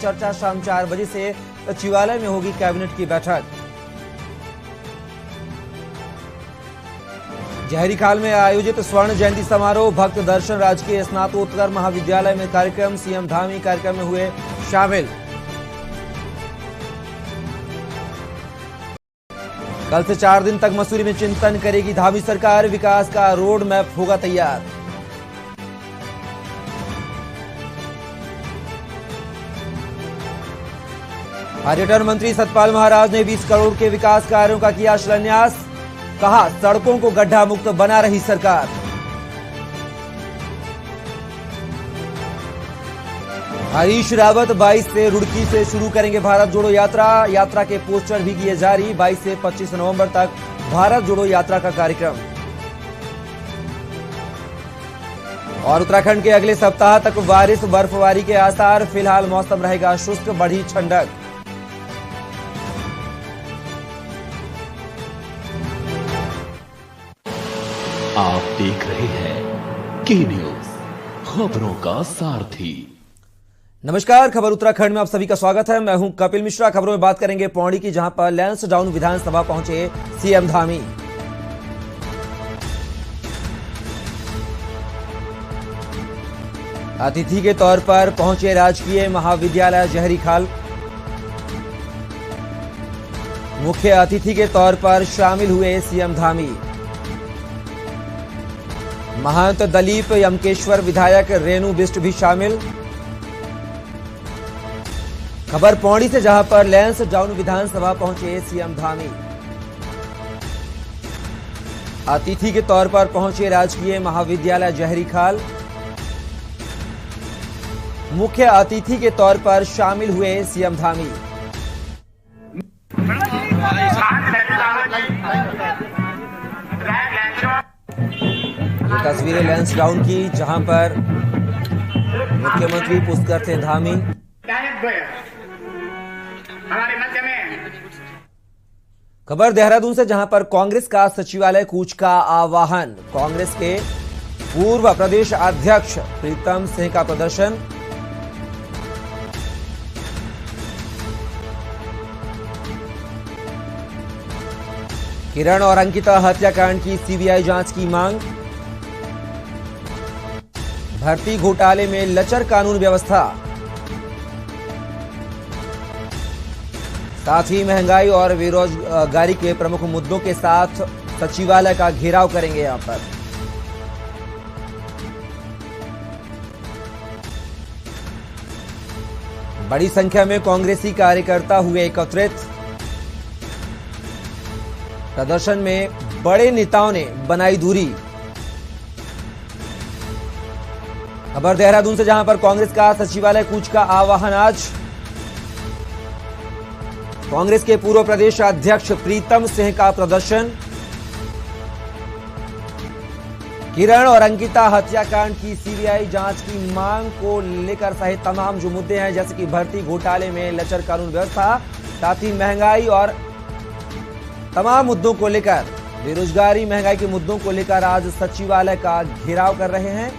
चर्चा शाम 4 बजे से सचिवालय में होगी कैबिनेट की बैठक। जहरीखाल में आयोजित स्वर्ण जयंती समारोह, भक्त दर्शन राजकीय स्नातकोत्तर महाविद्यालय में कार्यक्रम, सीएम धामी कार्यक्रम में हुए शामिल। कल से 4 दिन तक मसूरी में चिंतन करेगी धामी सरकार, विकास का रोड मैप होगा तैयार। पर्यटन मंत्री सतपाल महाराज ने 20 करोड़ के विकास कार्यों का किया शिलान्यास, कहा सड़कों को गड्ढा मुक्त बना रही सरकार। हरीश रावत 22 से रुड़की से शुरू करेंगे भारत जोड़ो यात्रा, यात्रा के पोस्टर भी किए जारी। 22 से 25 नवंबर तक भारत जोड़ो यात्रा का कार्यक्रम। और उत्तराखंड के अगले सप्ताह तक बारिश बर्फबारी के आसार, फिलहाल मौसम रहेगा शुष्क, बढ़ी ठंडक। आप देख रहे हैं के न्यूज, खबरों का सारथी। नमस्कार, खबर उत्तराखंड में आप सभी का स्वागत है। मैं हूं कपिल मिश्रा। खबरों में बात करेंगे पौड़ी की, जहां पर लैंसडाउन विधानसभा पहुंचे सीएम धामी। अतिथि के तौर पर पहुंचे राजकीय महाविद्यालय जहरीखाल। मुख्य अतिथि के तौर पर शामिल हुए सीएम धामी। महंत दलीप यमकेश्वर, विधायक रेणु बिष्ट भी शामिल। खबर पौड़ी से, जहां पर लैंसडाउन विधानसभा पहुंचे सीएम धामी। अतिथि के तौर पर पहुंचे राजकीय महाविद्यालय जहरीखाल। मुख्य अतिथि के तौर पर शामिल हुए सीएम धामी। तस्वीरें लैंसडाउन की, जहां पर मुख्यमंत्री पुष्कर थे धामी। हमारे मध्य में खबर देहरादून से, जहां पर कांग्रेस का सचिवालय कूच का आह्वान। कांग्रेस के पूर्व प्रदेश अध्यक्ष प्रीतम सिंह का प्रदर्शन। किरण और अंकिता हत्याकांड की सीबीआई जांच की मांग। भर्ती घोटाले में लचर कानून व्यवस्था। साथ ही महंगाई और बेरोजगारी के प्रमुख मुद्दों के साथ सचिवालय का घेराव करेंगे। यहां पर बड़ी संख्या में कांग्रेसी कार्यकर्ता हुए एकत्रित। प्रदर्शन में बड़े नेताओं ने बनाई दूरी। खबर देहरादून से, जहां पर कांग्रेस का सचिवालय कूच का आह्वान आज। कांग्रेस के पूर्व प्रदेश अध्यक्ष प्रीतम सिंह का प्रदर्शन। किरण और अंकिता हत्याकांड की सीबीआई जांच की मांग को लेकर सहित तमाम जो मुद्दे हैं, जैसे कि भर्ती घोटाले में लचर कानून व्यवस्था, साथ ही महंगाई और तमाम मुद्दों को लेकर, बेरोजगारी महंगाई के मुद्दों को लेकर आज सचिवालय का घेराव कर रहे हैं।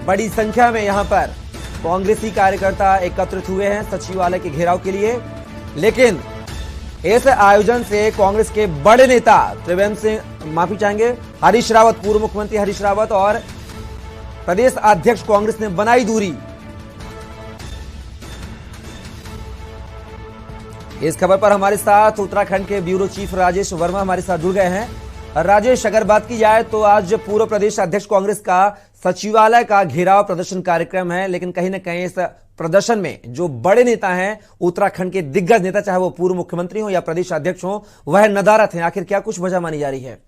बड़ी संख्या में यहां पर कांग्रेसी कार्यकर्ता एकत्रित हुए हैं सचिवालय के घेराव के लिए। लेकिन इस आयोजन से कांग्रेस के बड़े नेता हरीश रावत, पूर्व मुख्यमंत्री हरीश रावत और प्रदेश अध्यक्ष कांग्रेस ने बनाई दूरी। इस खबर पर हमारे साथ उत्तराखंड के ब्यूरो चीफ राजेश वर्मा हमारे साथ जुड़ गए हैं। राजेश, अगर बात की जाए तो आज पूर्व प्रदेश अध्यक्ष कांग्रेस का सचिवालय का घेराव प्रदर्शन कार्यक्रम है, लेकिन कहीं ना कहीं इस प्रदर्शन में जो बड़े नेता हैं, उत्तराखंड के दिग्गज नेता, चाहे वो पूर्व मुख्यमंत्री हो या प्रदेश अध्यक्ष हो, वह नदारत हैं। आखिर क्या कुछ वजह मानी जा रही है?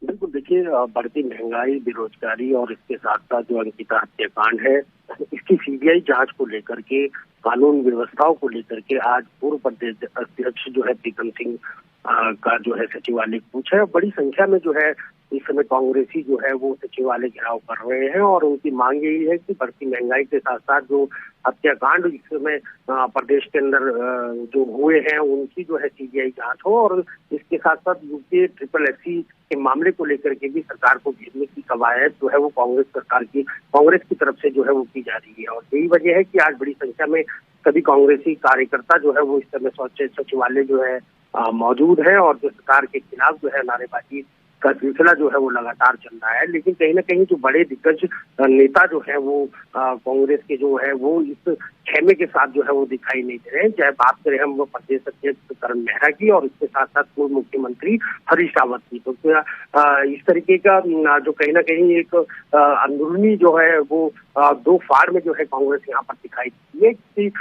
बिल्कुल, देखिए, बढ़ती महंगाई, बेरोजगारी और इसके साथ साथ जो अंकिता हत्याकांड है, इसकी सीबीआई जांच को लेकर के, कानून व्यवस्थाओं को लेकर के आज पूर्व प्रदेश अध्यक्ष जो है प्रीतम सिंह का जो है सचिवालय कूच है। बड़ी संख्या में जो है इस समय कांग्रेसी जो है वो सचिवालय घेराव कर रहे हैं और उनकी मांग यही है कि बढ़ती महंगाई के साथ साथ जो हत्याकांड इस समय प्रदेश के अंदर जो हुए हैं उनकी जो है सीबीआई जांच हो और इसके साथ साथ यूपीए SSSC के मामले को लेकर के भी सरकार को घेरने की कवायद जो है वो कांग्रेस की तरफ से जो है वो की जा रही है। और यही वजह है कि आज बड़ी संख्या में सभी कांग्रेसी कार्यकर्ता जो है वो इस समय सचिवालय जो है मौजूद है और जो सरकार के खिलाफ जो है नारेबाजी का सिलसिला जो है वो लगातार चल रहा है। लेकिन कहीं ना कहीं जो बड़े दिग्गज नेता जो है वो कांग्रेस के जो है वो इस खेमे के साथ जो है वो दिखाई नहीं दे रहे हैं। चाहे बात करें हम वो प्रदेश अध्यक्ष करण मेहरा की और इसके साथ साथ पूर्व मुख्यमंत्री हरीश रावत की, तो इस तरीके का जो कहीं ना कहीं एक अंदरूनी जो है वो दो फाड़ में जो है कांग्रेस यहाँ पर दिखाई देती है कि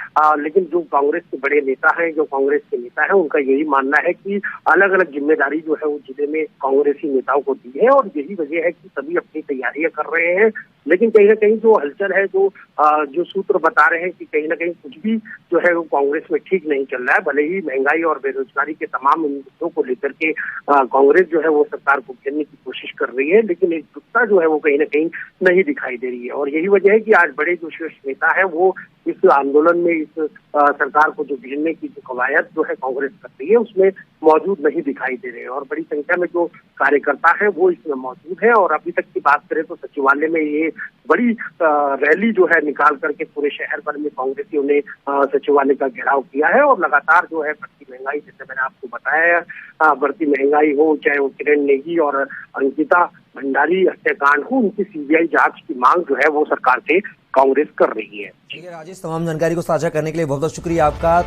लेकिन जो कांग्रेस के बड़े नेता हैं, जो कांग्रेस के नेता है, उनका यही मानना है कि अलग अलग जिम्मेदारी जो है वो जिले में कांग्रेसी नेताओं को दी है और यही वजह है कि सभी अपनी तैयारियां कर रहे हैं। लेकिन कहीं ना कहीं जो हलचल है, जो सूत्र बता रहे हैं कि कहीं ना कहीं कुछ भी जो है वो कांग्रेस में ठीक नहीं चल रहा है। भले ही महंगाई और बेरोजगारी के तमाम मुद्दों को लेकर के कांग्रेस जो है वो सरकार को घेरने की कोशिश कर रही है, लेकिन एकजुटता जो है वो कहीं ना कहीं नहीं दिखाई दे रही है। और यही वजह है कि आज बड़े जो शीर्ष नेता है वो इस आंदोलन में इस सरकार को जो घेरने की जो कवायद जो है कांग्रेस कर रही है उसमें मौजूद नहीं दिखाई दे रहे हैं। और बड़ी संख्या में जो कार्यकर्ता है वो इसमें मौजूद है। और अभी तक की बात करें तो सचिवालय में ये बड़ी रैली जो है निकाल करके पूरे शहर भर में कांग्रेसियों ने सचिवालय का घेराव किया है और लगातार जो है बढ़ती महंगाई, जैसे मैंने आपको बताया, बढ़ती महंगाई हो, चाहे वो किरण नेगी और अंकिता भंडारी हत्याकांड हो, उनकी सीबीआई जांच की मांग जो है वो सरकार से कांग्रेस कर रही है। ठीक है राजेश, तमाम जानकारी को साझा करने के लिए बहुत बहुत शुक्रिया आपका।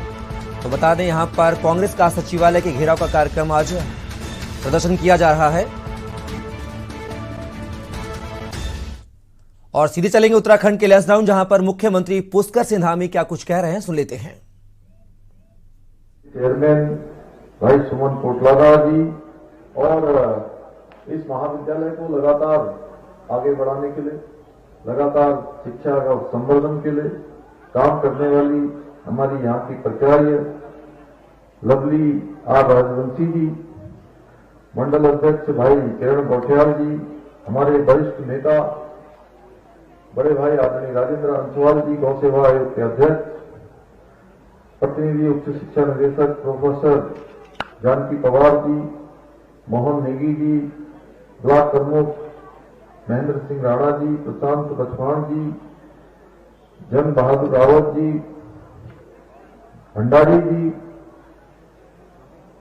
तो बता दें यहाँ पर कांग्रेस का सचिवालय के घेराव का कार्यक्रम आज प्रदर्शन किया जा रहा है। और सीधे चलेंगे उत्तराखंड के लसडाउन, जहां पर मुख्यमंत्री पुष्कर सिंह धामी क्या कुछ कह रहे हैं, सुन लेते हैं। चेयरमैन भाई सुमन कोटलागा जी और इस महाविद्यालय को लगातार आगे बढ़ाने के लिए, लगातार शिक्षा का संवर्धन के लिए काम करने वाली हमारी यहाँ की प्राचार्य लवली आर राजवंशी जी, मंडल अध्यक्ष भाई किरण गौठियाल जी, हमारे वरिष्ठ नेता बड़े भाई आदरणीय राजेंद्र अंशवाल जी, गौ सेवा आयोग के अध्यक्ष, प्रतिनिधि उच्च शिक्षा निदेशक प्रोफेसर जानकी पवार जी, मोहन नेगी जी, ब्लॉक प्रमुख महेंद्र सिंह राणा जी, प्रशांत बचवान जी, जन बहादुर रावत जी, भंडारी जी,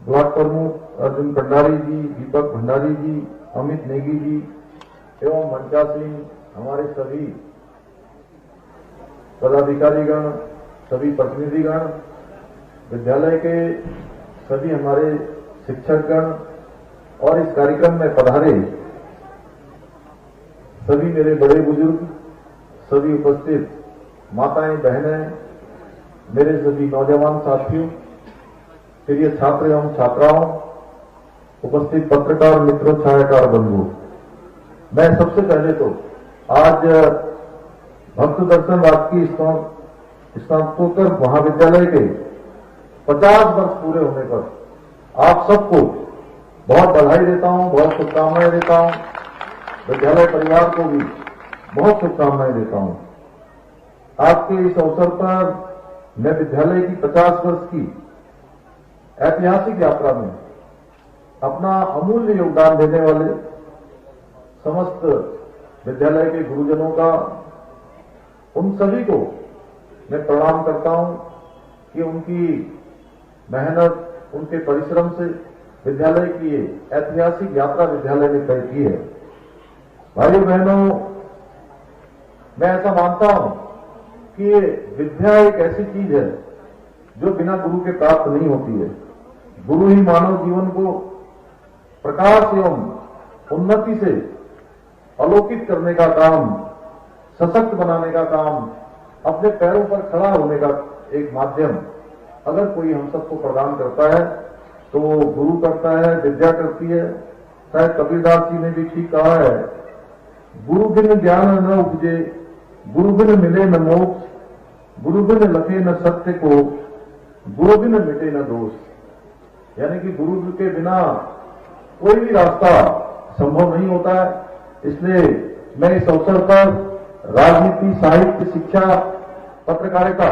ब्लॉक प्रमुख अर्जुन भंडारी जी, दीपक भंडारी जी, अमित नेगी जी एवं मंचा सिंह, हमारे सभी पदाधिकारीगण, सभी प्रतिनिधिगण, विद्यालय के सभी हमारे शिक्षकगण और इस कार्यक्रम में पधारे सभी मेरे बड़े बुजुर्ग, सभी उपस्थित माताएं, बहनें, मेरे सभी नौजवान साथियों, प्रिय छात्र एवं छात्राओं, उपस्थित पत्रकार मित्रों, छायाकार बंधुओं, मैं सबसे पहले तो आज भक्त दर्शन राजकीय स्नातकोत्तर महाविद्यालय के 50 वर्ष पूरे होने पर आप सबको बहुत बधाई देता हूं, बहुत शुभकामनाएं देता हूं। विद्यालय परिवार को भी बहुत शुभकामनाएं देता हूं। आपके इस अवसर पर मैं विद्यालय की 50 वर्ष की ऐतिहासिक यात्रा में अपना अमूल्य योगदान देने वाले समस्त विद्यालय के गुरुजनों का, उन सभी को मैं प्रणाम करता हूं कि उनकी मेहनत, उनके परिश्रम से विद्यालय की ऐतिहासिक यात्रा विद्यालय ने तय की है। भाइयों बहनों, मैं ऐसा मानता हूं कि विद्या एक ऐसी चीज है जो बिना गुरु के प्राप्त नहीं होती है। गुरु ही मानव जीवन को प्रकाश एवं उन्नति से अलौकित करने का काम, सशक्त बनाने का काम, अपने पैरों पर खड़ा होने का एक माध्यम अगर कोई हम सबको प्रदान करता है तो वो गुरु करता है, विद्या करती है। शायद कबीरदास जी ने भी ठीक कहा है, गुरु बिन ज्ञान न उपजे, गुरु बिन मिले न मोक्ष, गुरु बिन लखे न सत्य को, गुरु बिन मिटे न दोष। यानी कि गुरु के बिना कोई भी रास्ता संभव नहीं होता है। इसलिए मैं इस अवसर पर राजनीति, साहित्य, शिक्षा, पत्रकारिता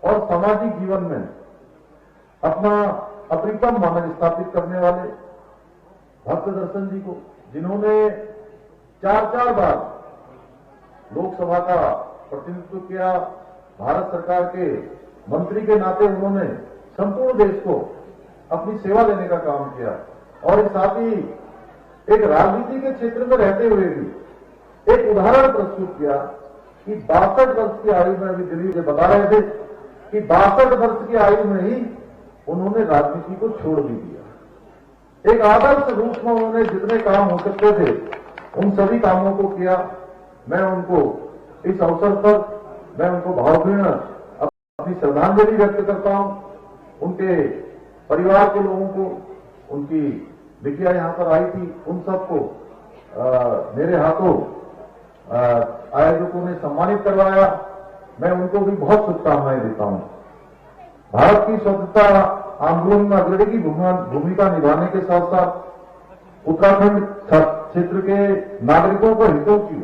और सामाजिक जीवन में अपना अप्रतिम मानक स्थापित करने वाले भक्त दर्शन जी को, जिन्होंने 4 बार लोकसभा का प्रतिनिधित्व किया, भारत सरकार के मंत्री के नाते उन्होंने संपूर्ण देश को अपनी सेवा देने का काम किया और साथ ही एक राजनीति के क्षेत्र में रहते हुए भी एक उदाहरण प्रस्तुत किया कि 62 वर्ष की आयु में, अभी दिल्ली से बता रहे थे कि 62 वर्ष की आयु में ही उन्होंने राजनीति को छोड़ भी दिया। एक आदर्श रूप में उन्होंने जितने काम हो सकते थे उन सभी कामों को किया। मैं उनको इस अवसर पर मैं उनको भावभीर्ण अपनी श्रद्धांजलि व्यक्त करता हूं। उनके परिवार के लोगों को, उनकी बिटिया यहां पर आई थी, उन सबको मेरे हाथों आयोजकों ने सम्मानित करवाया। मैं उनको भी बहुत शुभकामनाएं देता हूं। भारत की स्वतंत्रता आंदोलन में अग्रणी की भूमिका निभाने के साथ साथ उत्तराखंड क्षेत्र के नागरिकों को हितों की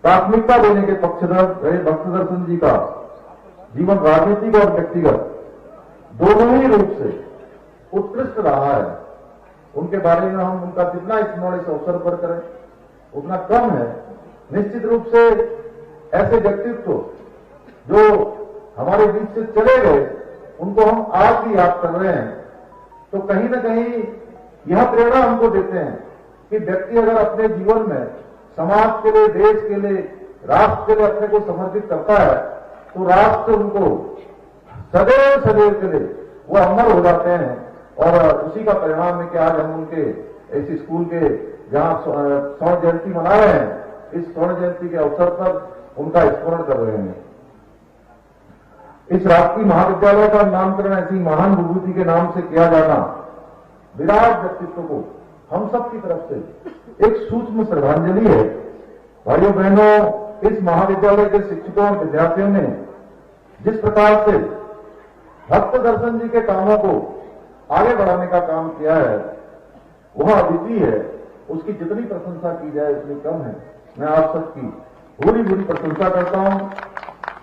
प्राथमिकता देने के पक्षधर रहे भक्त दर्शन जी का जीवन राजनीतिक और व्यक्तिगत दोनों ही रूप से उत्कृष्ट रहा है। उनके बारे में हम उनका जितना स्मरण इस अवसर पर करें उतना कम है। निश्चित रूप से ऐसे व्यक्तित्व जो हमारे बीच से चले गए उनको हम आज भी याद कर रहे हैं, तो कहीं न कहीं यह प्रेरणा हमको देते हैं कि व्यक्ति अगर अपने जीवन में समाज के लिए, देश के लिए, राष्ट्र के लिए अपने को समर्पित करता है तो राष्ट्र उनको सदैव के लिए वो अमर हो जाते हैं। और उसी का परिणाम है कि आज हम उनके इस स्कूल के जहां स्वर्ण जयंती मना रहे हैं, इस स्वर्ण जयंती के अवसर पर उनका स्मरण कर रहे हैं। इस राजकीय महाविद्यालय का नामकरण ऐसी महान विभूति के नाम से किया जाना विराट व्यक्तित्व को हम सब की तरफ से एक सूक्ष्म श्रद्धांजलि है। भाइयों बहनों, इस महाविद्यालय के शिक्षकों और विद्यार्थियों ने जिस प्रकार से भक्त दर्शन जी के कामों को आगे बढ़ाने का काम किया है वह अद्वितीय है। उसकी जितनी प्रशंसा की जाए उतनी कम है। मैं आप सबकी पूरी प्रशंसा करता हूं।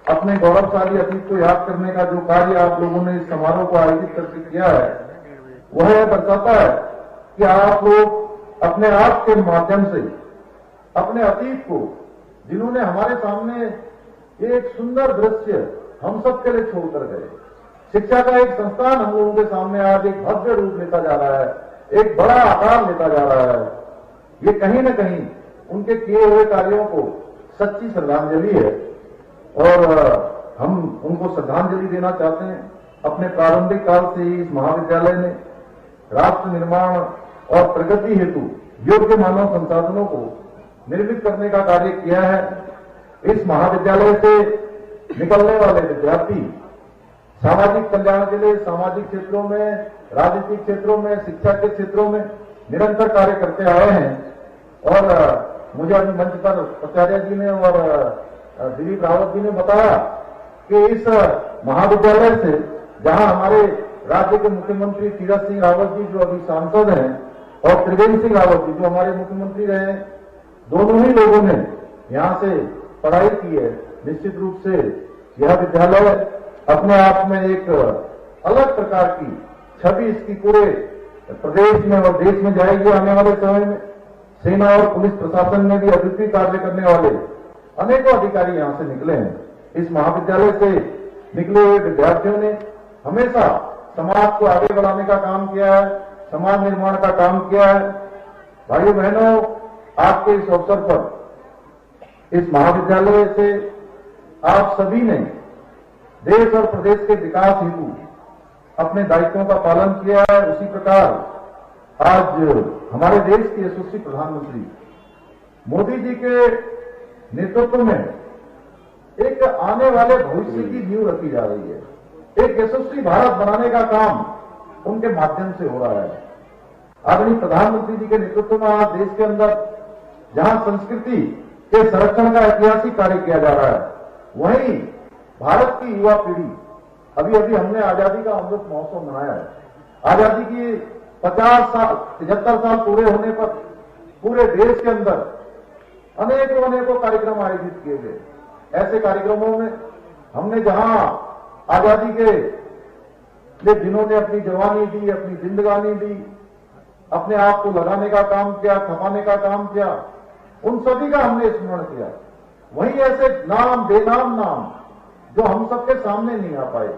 अपने गौरवशाली अतीत को याद करने का जो कार्य आप लोगों ने इस समारोह को आयोजित करके किया है वह यह दर्शाता है कि आप लोग अपने आप के माध्यम से अपने अतीत को, जिन्होंने हमारे सामने एक सुंदर दृश्य हम सबके लिए छोड़कर गए, शिक्षा का एक संस्थान हम लोगों के सामने आज एक भव्य रूप लेता जा रहा है, एक बड़ा आकार लेता जा रहा है। ये कहीं न कहीं उनके किए हुए कार्यों को सच्ची श्रद्धांजलि है और हम उनको श्रद्धांजलि देना चाहते हैं। अपने प्रारंभिक काल से ही इस महाविद्यालय ने राष्ट्र निर्माण और प्रगति हेतु योग्य मानव संसाधनों को निर्मित करने का कार्य किया है। इस महाविद्यालय से निकलने वाले विद्यार्थी सामाजिक कल्याण के लिए सामाजिक क्षेत्रों में, राजनीतिक क्षेत्रों में, शिक्षा के क्षेत्रों में निरंतर कार्य करते आए हैं। और मुझे अभी मंच पर प्राचार्य जी ने और दिलीप रावत जी ने बताया कि इस महाविद्यालय से, जहां हमारे राज्य के मुख्यमंत्री तीरथ सिंह रावत जी जो अभी सांसद हैं और त्रिवेंद्र सिंह रावत जी जो हमारे मुख्यमंत्री रहे, दोनों ही लोगों ने यहां से पढ़ाई की है। निश्चित रूप से यह विद्यालय अपने आप में एक अलग प्रकार की छवि इसकी पूरे प्रदेश में और देश में जाएगी आने वाले समय में। सेना और पुलिस प्रशासन में भी अद्वितीय कार्य करने वाले अनेकों अधिकारी यहां से निकले हैं। इस महाविद्यालय से निकले हुए विद्यार्थियों ने हमेशा समाज को आगे बढ़ाने का काम किया है, समाज निर्माण का काम किया है। भाइयों बहनों, आपके इस अवसर पर इस महाविद्यालय से आप सभी ने देश और प्रदेश के विकास हेतु अपने दायित्वों का पालन किया है। उसी प्रकार आज हमारे देश के यशस्वी प्रधानमंत्री मोदी जी के नेतृत्व में एक आने वाले भविष्य की नींव रखी जा रही है। एक यशस्वी भारत बनाने का काम उनके माध्यम से हो रहा है। आदरणीय प्रधानमंत्री जी के नेतृत्व में आज देश के अंदर जहां संस्कृति के संरक्षण का ऐतिहासिक कार्य किया जा रहा है, वहीं भारत की युवा पीढ़ी, अभी हमने आजादी का अमृत महोत्सव मनाया है। आजादी की 50 साल 75 साल पूरे होने पर पूरे देश के अंदर अनेकों कार्यक्रम आयोजित किए गए। ऐसे कार्यक्रमों में हमने जहां आजादी के लिए जिन्होंने अपनी जवानी दी, अपनी जिंदगानी दी, अपने आप को लगाने का काम किया, खपाने का काम किया, उन सभी का हमने स्मरण किया। वहीं ऐसे नाम बेनाम नाम जो हम सबके सामने नहीं आ पाए,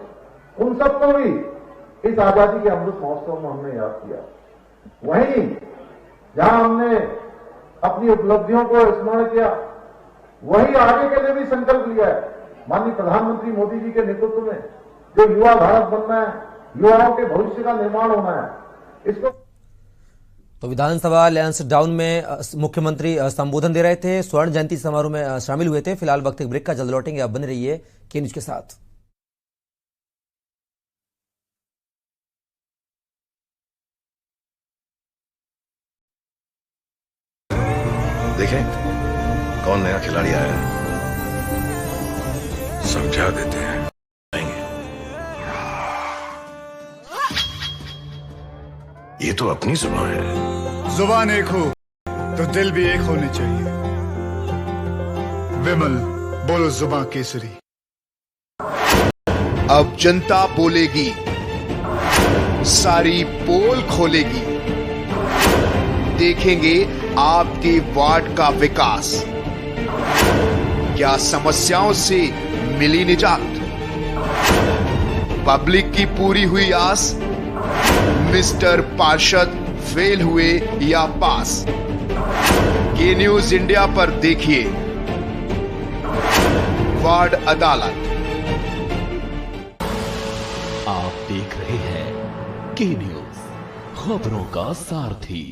उन सबको भी इस आजादी के अमृत महोत्सव में हमने याद किया। वहीं जहां हमने अपनी उपलब्धियों को स्मरण किया, वहीं आगे के लिए भी संकल्प लिया है। माननीय प्रधानमंत्री मोदी जी के नेतृत्व में जो युवा भारत बनना है, युवाओं के भविष्य का निर्माण होना है, इसको। तो विधानसभा लैंस डाउन में मुख्यमंत्री संबोधन दे रहे थे, स्वर्ण जयंती समारोह में शामिल हुए थे। फिलहाल वक्त एक ब्रेक का, जल्द लौटेंगे। अब बने रहिए के न्यूज के साथ। देखें कौन नया खिलाड़ी आया है, समझा देते हैं। ये तो अपनी जुबान है। जुबान एक हो तो दिल भी एक होने चाहिए। विमल बोलो जुबान केसरी। अब जनता बोलेगी, सारी पोल खोलेगी, देखेंगे आपके वार्ड का विकास। क्या समस्याओं से मिली निजात? पब्लिक की पूरी हुई आस, मिस्टर पार्षद फेल हुए या पास? के न्यूज इंडिया पर देखिए वार्ड अदालत। आप देख रहे हैं के न्यूज, खबरों का सारथी।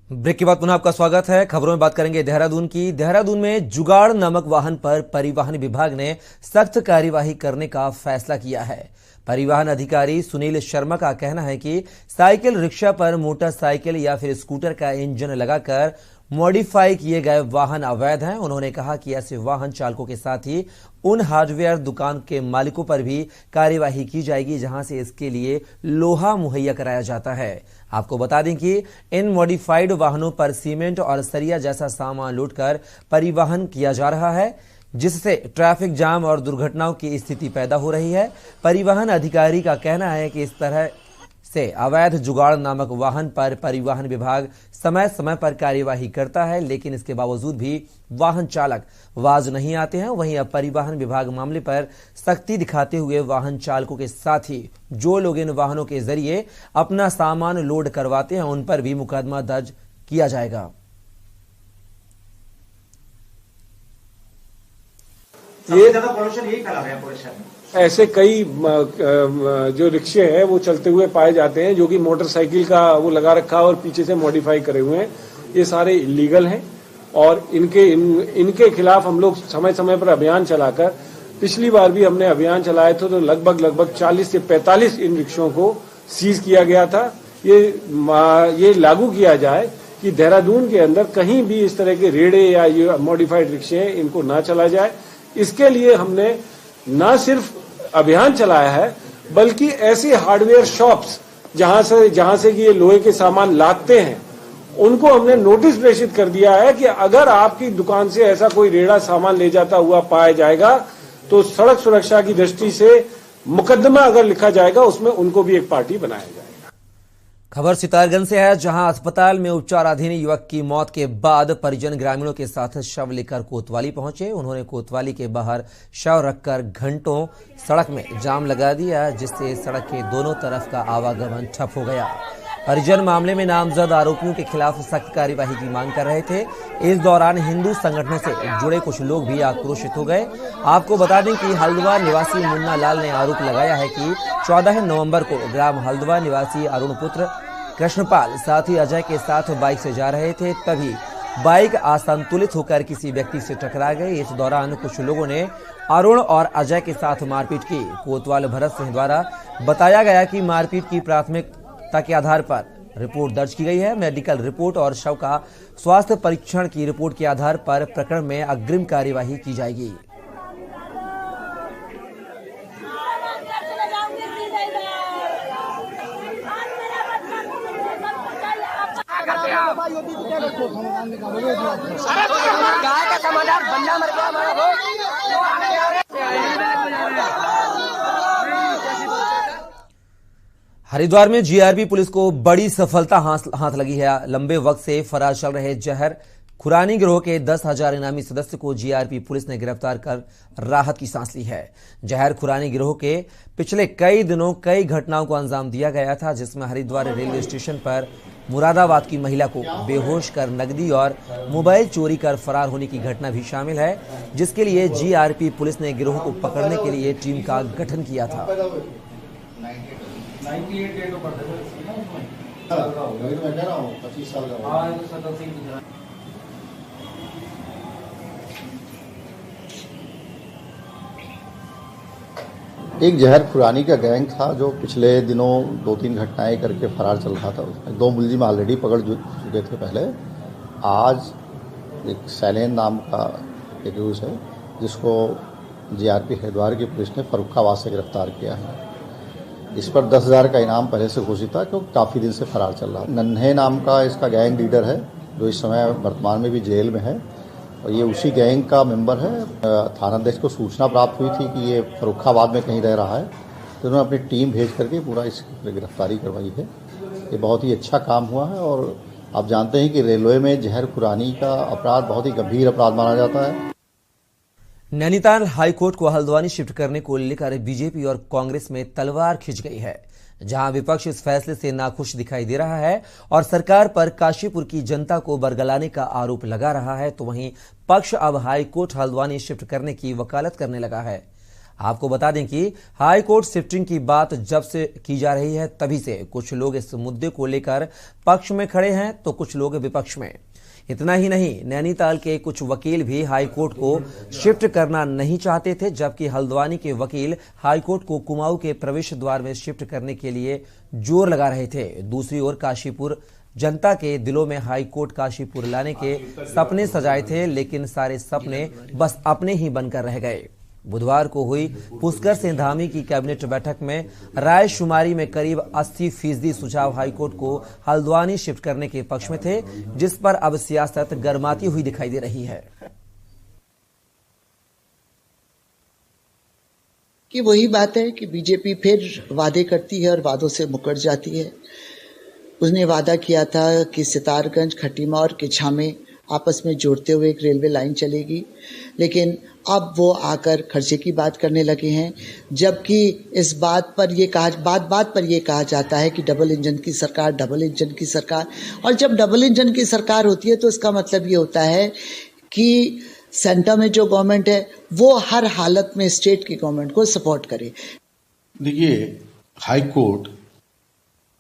ब्रेक के बाद पुनः आपका स्वागत है। खबरों में बात करेंगे देहरादून की। देहरादून में जुगाड़ नामक वाहन पर परिवहन विभाग ने सख्त कार्यवाही करने का फैसला किया है। परिवहन अधिकारी सुनील शर्मा का कहना है कि साइकिल रिक्शा पर मोटरसाइकिल या फिर स्कूटर का इंजन लगाकर मॉडिफाई किए गए वाहन अवैध हैं। उन्होंने कहा कि ऐसे वाहन चालकों के साथ ही उन हार्डवेयर दुकान के मालिकों पर भी कार्यवाही की जाएगी जहां से इसके लिए लोहा मुहैया कराया जाता है। आपको बता दें कि इन मॉडिफाइड वाहनों पर सीमेंट और सरिया जैसा सामान लूटकर परिवहन किया जा रहा है, जिससे ट्रैफिक जाम और दुर्घटनाओं की स्थिति पैदा हो रही है। परिवहन अधिकारी का कहना है कि इस तरह से अवैध जुगाड़ नामक वाहन पर परिवहन विभाग समय समय पर कार्यवाही करता है, लेकिन इसके बावजूद भी वाहन चालक बाज नहीं आते हैं। वहीं अब परिवहन विभाग मामले पर सख्ती दिखाते हुए वाहन चालकों के साथ ही जो लोग इन वाहनों के जरिए अपना सामान लोड करवाते हैं उन पर भी मुकदमा दर्ज किया जाएगा। ये ज्यादा पॉल्यूशन यही फैला रहा है पूरे शहर में। ऐसे कई जो रिक्शे हैं वो चलते हुए पाए जाते हैं, जो कि मोटरसाइकिल का वो लगा रखा और पीछे से मॉडिफाई करे हुए हैं। ये सारे इलीगल हैं और इनके खिलाफ हम लोग समय समय पर अभियान चलाकर, पिछली बार भी हमने अभियान चलाए थे तो लगभग 40 से 45 इन रिक्शों को सीज किया गया था। ये लागू किया जाए कि देहरादून के अंदर कहीं भी इस तरह के रेड़े या ये मॉडिफाइड रिक्शे इनको ना चला जाए। इसके लिए हमने न सिर्फ अभियान चलाया है, बल्कि ऐसे हार्डवेयर शॉप्स जहां से कि ये लोहे के सामान लाते हैं, उनको हमने नोटिस प्रेषित कर दिया है कि अगर आपकी दुकान से ऐसा कोई रेड़ा सामान ले जाता हुआ पाया जाएगा तो सड़क सुरक्षा की दृष्टि से मुकदमा अगर लिखा जाएगा, उसमें उनको भी एक पार्टी बनाया जाएगा। खबर सितारगंज से है, जहां अस्पताल में उपचाराधीन युवक की मौत के बाद परिजन ग्रामीणों के साथ शव लेकर कोतवाली पहुंचे। उन्होंने कोतवाली के बाहर शव रखकर घंटों सड़क में जाम लगा दिया, जिससे सड़क के दोनों तरफ का आवागमन ठप हो गया। परिजन मामले में नामजद आरोपियों के खिलाफ सख्त कार्यवाही की मांग कर रहे थे। इस दौरान हिंदू संगठनों से जुड़े कुछ लोग भी आक्रोशित हो गए। आपको बता दें कि हल्द्वा निवासी मुन्ना लाल ने आरोप लगाया है कि 14 नवंबर को ग्राम हल्द्वा निवासी अरुण पुत्र कृष्णपाल साथी अजय के साथ बाइक से जा रहे थे, तभी बाइक असंतुलित होकर किसी व्यक्ति से टकरा गई। इस दौरान कुछ लोगों ने अरुण और अजय के साथ मारपीट की। कोतवाल भरत सिंह द्वारा बताया गया कि मारपीट की प्राथमिकता के आधार पर रिपोर्ट दर्ज की गई है। मेडिकल रिपोर्ट और शव का स्वास्थ्य परीक्षण की रिपोर्ट के आधार पर प्रकरण में अग्रिम कार्यवाही की जाएगी। करते हैं गाय का समाचार बंदा मर गया हरिद्वार में जीआरपी पुलिस को बड़ी सफलता हाथ लगी है। लंबे वक्त से फरार चल रहे जहर खुरानी गिरोह के 10,000 इनामी सदस्य को जीआरपी पुलिस ने गिरफ्तार कर राहत की सांस ली है। जहर खुरानी गिरोह के पिछले कई दिनों कई घटनाओं को अंजाम दिया गया था, जिसमें हरिद्वार रेलवे स्टेशन पर मुरादाबाद की महिला को बेहोश कर नकदी और मोबाइल चोरी कर फरार होने की घटना भी शामिल है, जिसके लिए जीआरपी पुलिस ने गिरोह को पकड़ने के लिए टीम का गठन किया था। एक जहर खुरानी का गैंग था जो पिछले दिनों 2-3 घटनाएं करके फरार चल रहा था। उसमें 2 मुलजिम ऑलरेडी पकड़ चुके थे पहले। आज एक सैलेन नाम का एक यूज है जिसको जीआरपी हरिद्वार की पुलिस ने फर्रुखाबाद से गिरफ्तार किया है। इस पर 10,000 का इनाम पहले से घोषित था क्योंकि काफ़ी दिन से फरार चल रहा है। नन्हे नाम का इसका गैंग लीडर है जो इस समय वर्तमान में भी जेल में है और ये उसी गैंग का मेंबर है। थानाध्यक्ष को सूचना प्राप्त हुई थी कि ये फर्रुखाबाद में कहीं रह रहा है, तो उन्होंने अपनी टीम भेज करके पूरा इसकी गिरफ्तारी करवाई है। ये बहुत ही अच्छा काम हुआ है और आप जानते हैं कि रेलवे में जहर खुरानी का अपराध बहुत ही गंभीर अपराध माना जाता है। नैनीताल हाईकोर्ट को हल्द्वानी शिफ्ट करने को लेकर बीजेपी और कांग्रेस में तलवार खिंच गई है। जहां विपक्ष इस फैसले से नाखुश दिखाई दे रहा है और सरकार पर काशीपुर की जनता को बरगलाने का आरोप लगा रहा है, तो वहीं पक्ष अब हाईकोर्ट हल्द्वानी शिफ्ट करने की वकालत करने लगा है। आपको बता दें कि हाईकोर्ट शिफ्टिंग की बात जब से की जा रही है, तभी से कुछ लोग इस मुद्दे को लेकर पक्ष में खड़े हैं तो कुछ लोग विपक्ष में। इतना ही नहीं, नैनीताल के कुछ वकील भी हाईकोर्ट को शिफ्ट करना नहीं चाहते थे, जबकि हल्द्वानी के वकील हाईकोर्ट को कुमाऊं के प्रवेश द्वार में शिफ्ट करने के लिए जोर लगा रहे थे। दूसरी ओर काशीपुर जनता के दिलों में हाईकोर्ट काशीपुर लाने के सपने सजाए थे, लेकिन सारे सपने बस अपने ही बनकर रह गए। बुधवार को हुई पुष्कर सिंह धामी की कैबिनेट बैठक में राय शुमारी में करीब 80% सुझाव हाईकोर्ट को हल्द्वानी शिफ्ट करने के पक्ष में थे, जिस पर अब सियासत गर्माती हुई दिखाई दे रही है। कि वही बात है कि बीजेपी फिर वादे करती है और वादों से मुकर जाती है। उसने वादा किया था कि सितारगंज, खटीमा और किच्छा में आपस में जोड़ते हुए एक रेलवे लाइन चलेगी, लेकिन अब वो आकर खर्चे की बात करने लगे हैं, जबकि इस बात पर ये कहा जाता है कि डबल इंजन की सरकार। और जब डबल इंजन की सरकार होती है तो इसका मतलब ये होता है कि सेंटर में जो गवर्नमेंट है वो हर हालत में स्टेट की गवर्नमेंट को सपोर्ट करे। देखिए, हाई कोर्ट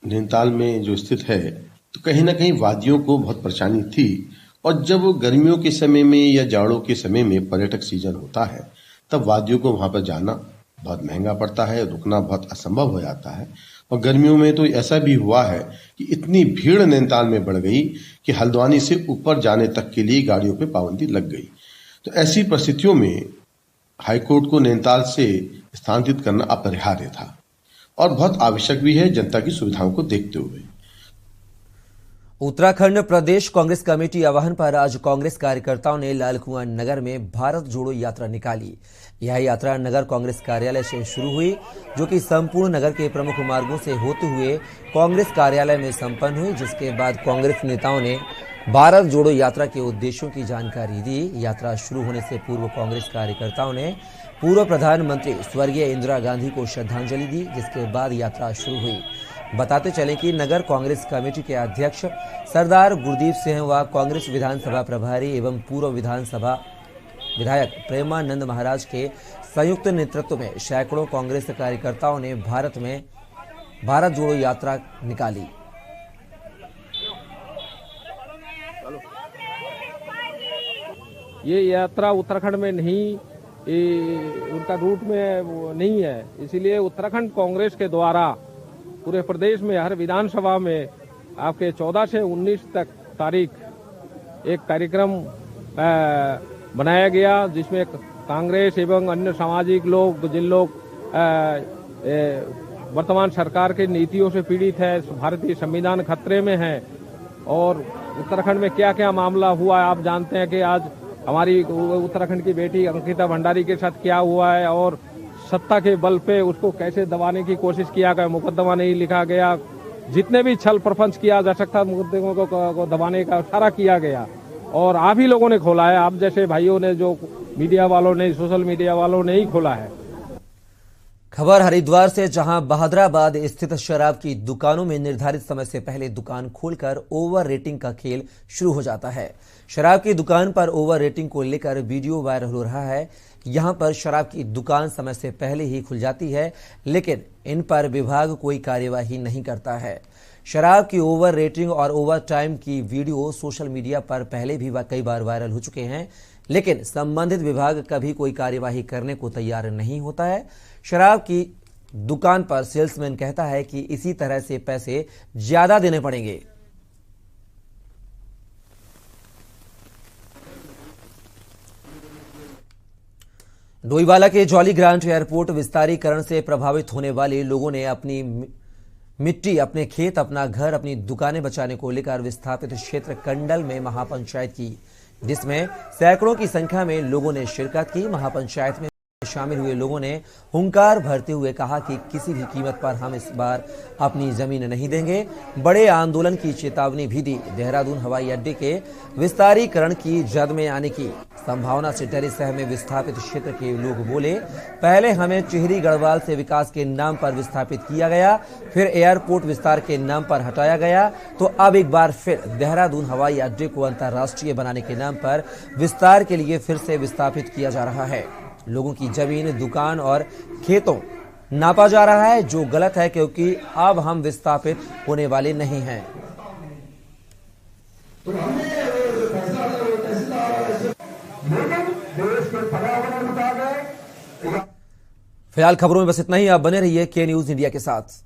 नैनीताल में जो स्थित है, तो कहीं ना कहीं वादियों को बहुत परेशानी थी, और जब गर्मियों के समय में या जाड़ों के समय में पर्यटक सीजन होता है, तब वादियों को वहां पर जाना बहुत महंगा पड़ता है, रुकना बहुत असंभव हो जाता है। और गर्मियों में तो ऐसा भी हुआ है कि इतनी भीड़ नैनीताल में बढ़ गई कि हल्द्वानी से ऊपर जाने तक के लिए गाड़ियों पे पाबंदी लग गई। तो ऐसी परिस्थितियों में हाईकोर्ट को नैनीताल से स्थानांतरित करना अपरिहार्य था और बहुत आवश्यक भी है जनता की सुविधाओं को देखते हुए। उत्तराखंड प्रदेश कांग्रेस कमेटी आह्वान पर आज कांग्रेस कार्यकर्ताओं ने लालकुआं नगर में भारत जोड़ो यात्रा निकाली। यह यात्रा नगर कांग्रेस कार्यालय से शुरू हुई, जो कि संपूर्ण नगर के प्रमुख मार्गों से होते हुए कांग्रेस कार्यालय में संपन्न हुई, जिसके बाद कांग्रेस नेताओं ने भारत जोड़ो यात्रा के उद्देश्यों की जानकारी दी। यात्रा शुरू होने से पूर्व कांग्रेस कार्यकर्ताओं ने पूर्व प्रधानमंत्री स्वर्गीय इंदिरा गांधी को श्रद्धांजलि दी, जिसके बाद यात्रा शुरू हुई। बताते चले कि नगर कांग्रेस कमेटी के अध्यक्ष सरदार गुरदीप सिंह व कांग्रेस विधानसभा प्रभारी एवं पूर्व विधानसभा विधायक प्रेमानंद महाराज के संयुक्त नेतृत्व में सैकड़ों कांग्रेस कार्यकर्ताओं ने भारत जोड़ो यात्रा निकाली। ये यात्रा उत्तराखंड में नहीं, उनका रूट में नहीं है, इसीलिए उत्तराखंड कांग्रेस के द्वारा पूरे प्रदेश में हर विधानसभा में आपके 14 से 19 तक तारीख एक कार्यक्रम बनाया गया, जिसमें कांग्रेस एवं अन्य सामाजिक लोग, जिन लोग वर्तमान सरकार के नीतियों से पीड़ित है, भारतीय संविधान खतरे में है और उत्तराखंड में क्या क्या मामला हुआ है आप जानते हैं कि आज हमारी उत्तराखंड की बेटी अंकिता भंडारी के साथ क्या हुआ है और सत्ता के बल पे उसको कैसे दबाने की कोशिश किया गया, मुकदमा नहीं लिखा गया, जितने भी छल प्रपंच किया जा सकता मुकदमों को दबाने का सारा किया गया और आप ही लोगों ने खोला है, आप जैसे भाइयों ने, जो मीडिया वालों ने, सोशल मीडिया वालों ने ही खोला है। खबर हरिद्वार से, जहां बहादुराबाद स्थित शराब की दुकानों में निर्धारित समय से पहले दुकान खोलकर ओवर रेटिंग का खेल शुरू हो जाता है। शराब की दुकान पर ओवर रेटिंग को लेकर वीडियो वायरल हो रहा है। यहां पर शराब की दुकान समय से पहले ही खुल जाती है, लेकिन इन पर विभाग कोई कार्यवाही नहीं करता है। शराब की ओवर रेटिंग और ओवर टाइम की वीडियो सोशल मीडिया पर पहले भी कई बार वायरल हो चुके हैं, लेकिन संबंधित विभाग कभी कोई कार्यवाही करने को तैयार नहीं होता है। शराब की दुकान पर सेल्समैन कहता है कि इसी तरह से पैसे ज्यादा देने पड़ेंगे। डोईवाला के जॉली ग्रांट एयरपोर्ट विस्तारीकरण से प्रभावित होने वाले लोगों ने अपनी मिट्टी, अपने खेत, अपना घर, अपनी दुकानें बचाने को लेकर विस्थापित क्षेत्र कंडल में महापंचायत की, जिसमें सैकड़ों की संख्या में लोगों ने शिरकत की। महापंचायत में शामिल हुए लोगों ने हुंकार भरते हुए कहा कि किसी भी कीमत पर हम इस बार अपनी जमीन नहीं देंगे। बड़े आंदोलन की चेतावनी भी दी। देहरादून हवाई अड्डे के विस्तारीकरण की जद में आने की संभावना से डरे शहर में विस्थापित क्षेत्र के लोग बोले, पहले हमें टिहरी गढ़वाल से विकास के नाम पर विस्थापित किया गया, फिर एयरपोर्ट विस्तार के नाम पर हटाया गया, तो अब एक बार फिर देहरादून हवाई अड्डे को अंतर्राष्ट्रीय बनाने के नाम पर विस्तार के लिए फिर से विस्थापित किया जा रहा है। लोगों की जमीन, दुकान और खेतों नापा जा रहा है, जो गलत है, क्योंकि अब हम विस्थापित होने वाले नहीं हैं। फिलहाल खबरों में बस इतना ही। आप बने रहिए के न्यूज इंडिया के साथ।